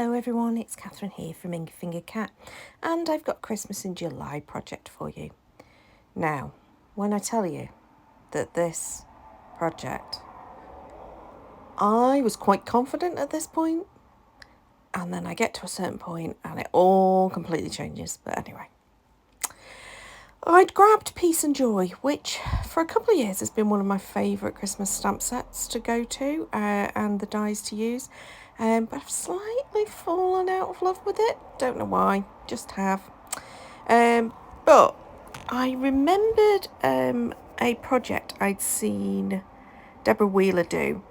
Hello everyone, it's Catherine here from Ink Finger Cat, and I've got Christmas in July project for you. Now, when I tell you that this project, I was quite confident at this point, and then I get to a certain point and it all completely changes. But anyway, I'd grabbed Peace and Joy, which for a couple of years has been one of my favourite Christmas stamp sets to go to and the dies to use. But I've slightly fallen out of love with it. Don't know why, just have. But I remembered a project I'd seen Deborah Wheeler do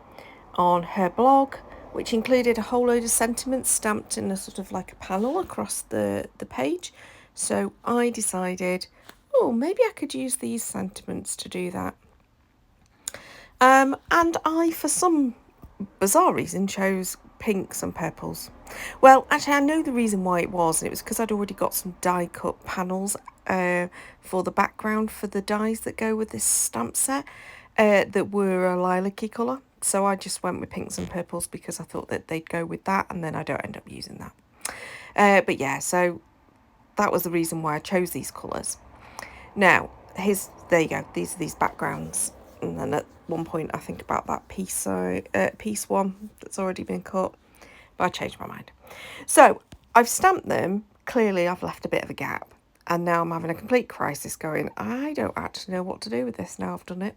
on her blog, which included a whole load of sentiments stamped in a sort of like a panel across the page. So I decided, oh, maybe I could use these sentiments to do that. And I, for some bizarre reason, chose pinks and purples. Well, actually, I know the reason why it was. It was because I'd already got some die cut panels for the background for the dies that go with this stamp set that were a lilac-y colour. So I just went with pinks and purples because I thought that they'd go with that, and then I don't end up using that. But yeah, so that was the reason why I chose these colours. Now, there you go. These are these backgrounds. And then at one point I think about that piece one that's already been cut, but I changed my mind. So I've stamped them. Clearly I've left a bit of a gap, and now I'm having a complete crisis going, I don't actually know what to do with this now I've done it.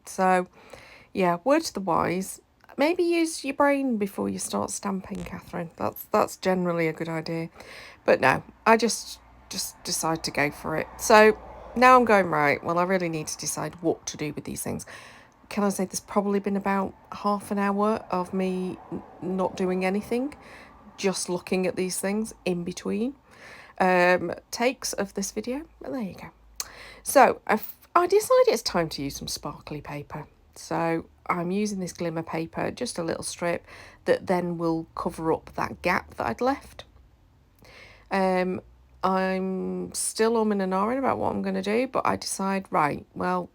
So yeah, word to the wise, maybe use your brain before you start stamping, Catherine. That's generally a good idea. But no, I just decide to go for it. So now I'm going, right, well, I really need to decide what to do with these things. Can I say there's probably been about half an hour of me not doing anything, just looking at these things in between takes of this video. But there you go. So I decided it's time to use some sparkly paper. So I'm using this glimmer paper, just a little strip that then will cover up that gap that I'd left. I'm still umming and ahhing about what I'm going to do, but I decide, right, well,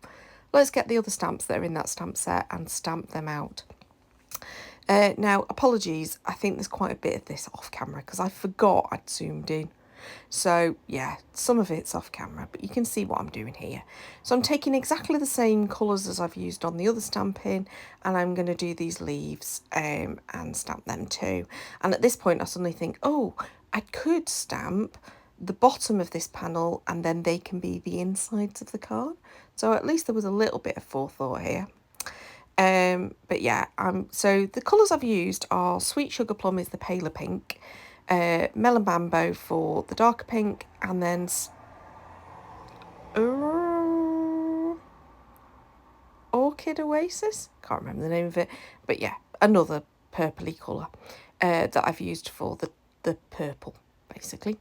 let's get the other stamps that are in that stamp set and stamp them out. Now, apologies, I think there's quite a bit of this off camera because I forgot I'd zoomed in. So yeah, some of it's off camera, but you can see what I'm doing here. So I'm taking exactly the same colours as I've used on the other stamping, and I'm going to do these leaves and stamp them too. And at this point I suddenly think, oh, I could stamp the bottom of this panel and then they can be the insides of the card. So at least there was a little bit of forethought here. But yeah, so the colours I've used are Sweet Sugar Plum is the paler pink, Melon Bambo for the darker pink, and then Orchid Oasis, can't remember the name of it, but yeah, another purpley colour that I've used for the purple, basically.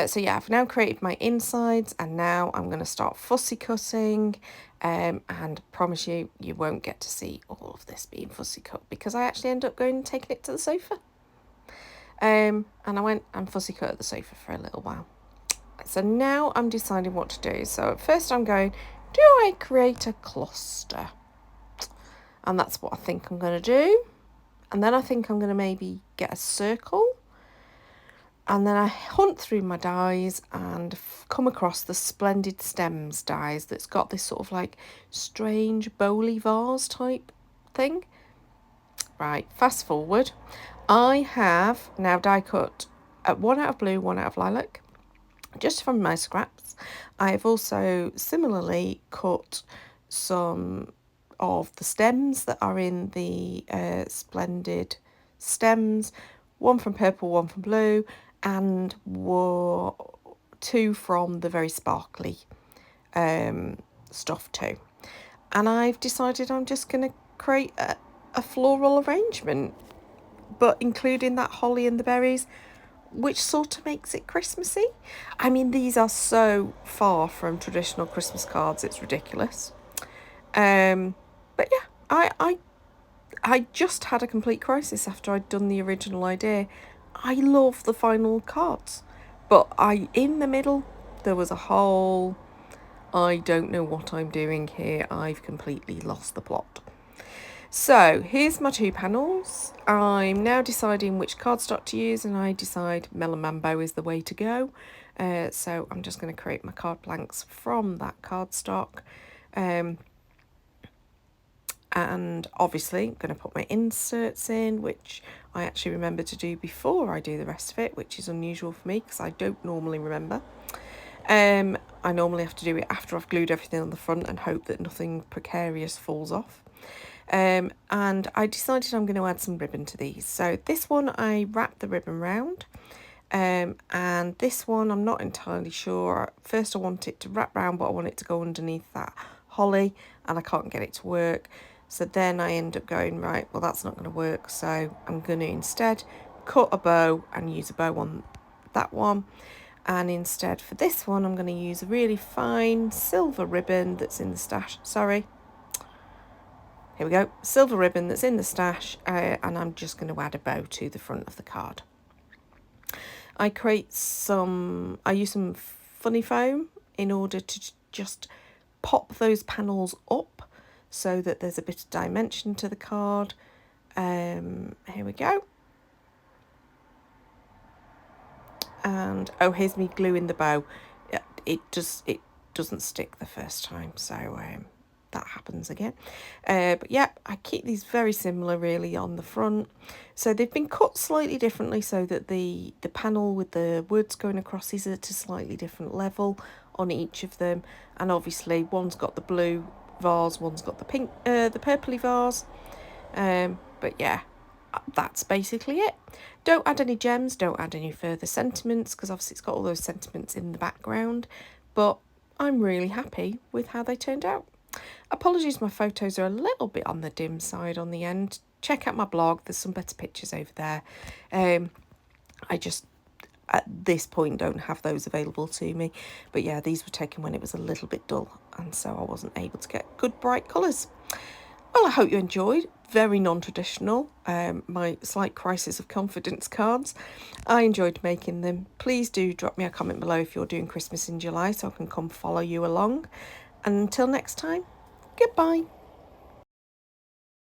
So yeah, I've now created my insides, and now I'm going to start fussy cutting, and promise you won't get to see all of this being fussy cut because I actually end up going and taking it to the sofa. And I went and fussy cut at the sofa for a little while. So now I'm deciding what to do. So at first I'm going, do I create a cluster? And that's what I think I'm going to do. And then I think I'm going to maybe get a circle. And then I hunt through my dies and come across the Splendid Stems dies that's got this sort of like strange bowly vase type thing. Right, fast forward. I have now die cut one out of blue, one out of lilac, just from my scraps. I have also similarly cut some of the stems that are in the Splendid Stems, one from purple, one from blue, and two from the very sparkly stuff too. And I've decided I'm just going to create a floral arrangement, but including that holly and the berries, which sort of makes it Christmassy. I mean, these are so far from traditional Christmas cards, it's ridiculous. But yeah, I just had a complete crisis after I'd done the original idea. I love the final cards, but in the middle there was a whole, I don't know what I'm doing here, I've completely lost the plot. So here's my 2 panels. I'm now deciding which cardstock to use, and I decide Melon Mambo is the way to go. So I'm just going to create my card blanks from that cardstock. And obviously I'm going to put my inserts in, which I actually remember to do before I do the rest of it, which is unusual for me because I don't normally remember. I normally have to do it after I've glued everything on the front and hope that nothing precarious falls off. And I decided I'm going to add some ribbon to these. So this one I wrapped the ribbon round, and this one I'm not entirely sure. First I want it to wrap round, but I want it to go underneath that holly, and I can't get it to work. So then I end up going, right, well that's not going to work, so I'm going to instead cut a bow and use a bow on that one. And instead for this one I'm going to use a really fine silver ribbon that's in the stash. Sorry, here we go, silver ribbon that's in the stash, and I'm just going to add a bow to the front of the card. I use some funny foam in order to just pop those panels up so that there's a bit of dimension to the card. Here we go. And oh, here's me gluing the bow. It doesn't stick the first time, so that happens again. But yeah, I keep these very similar really on the front. So they've been cut slightly differently so that the panel with the words going across is at a slightly different level on each of them. And obviously one's got the blue vase, one's got the pink, the purpley vase. But yeah, that's basically it. Don't add any gems, don't add any further sentiments, because obviously it's got all those sentiments in the background, but I'm really happy with how they turned out. Apologies, my photos are a little bit on the dim side on the end. Check out my blog, there's some better pictures over there. I just at this point don't have those available to me, but yeah, these were taken when it was a little bit dull, and so I wasn't able to get good bright colours. Well, I hope you enjoyed. Very non-traditional, my slight crisis of confidence cards. I enjoyed making them. Please do drop me a comment below if you're doing Christmas in July so I can come follow you along. And until next time, goodbye.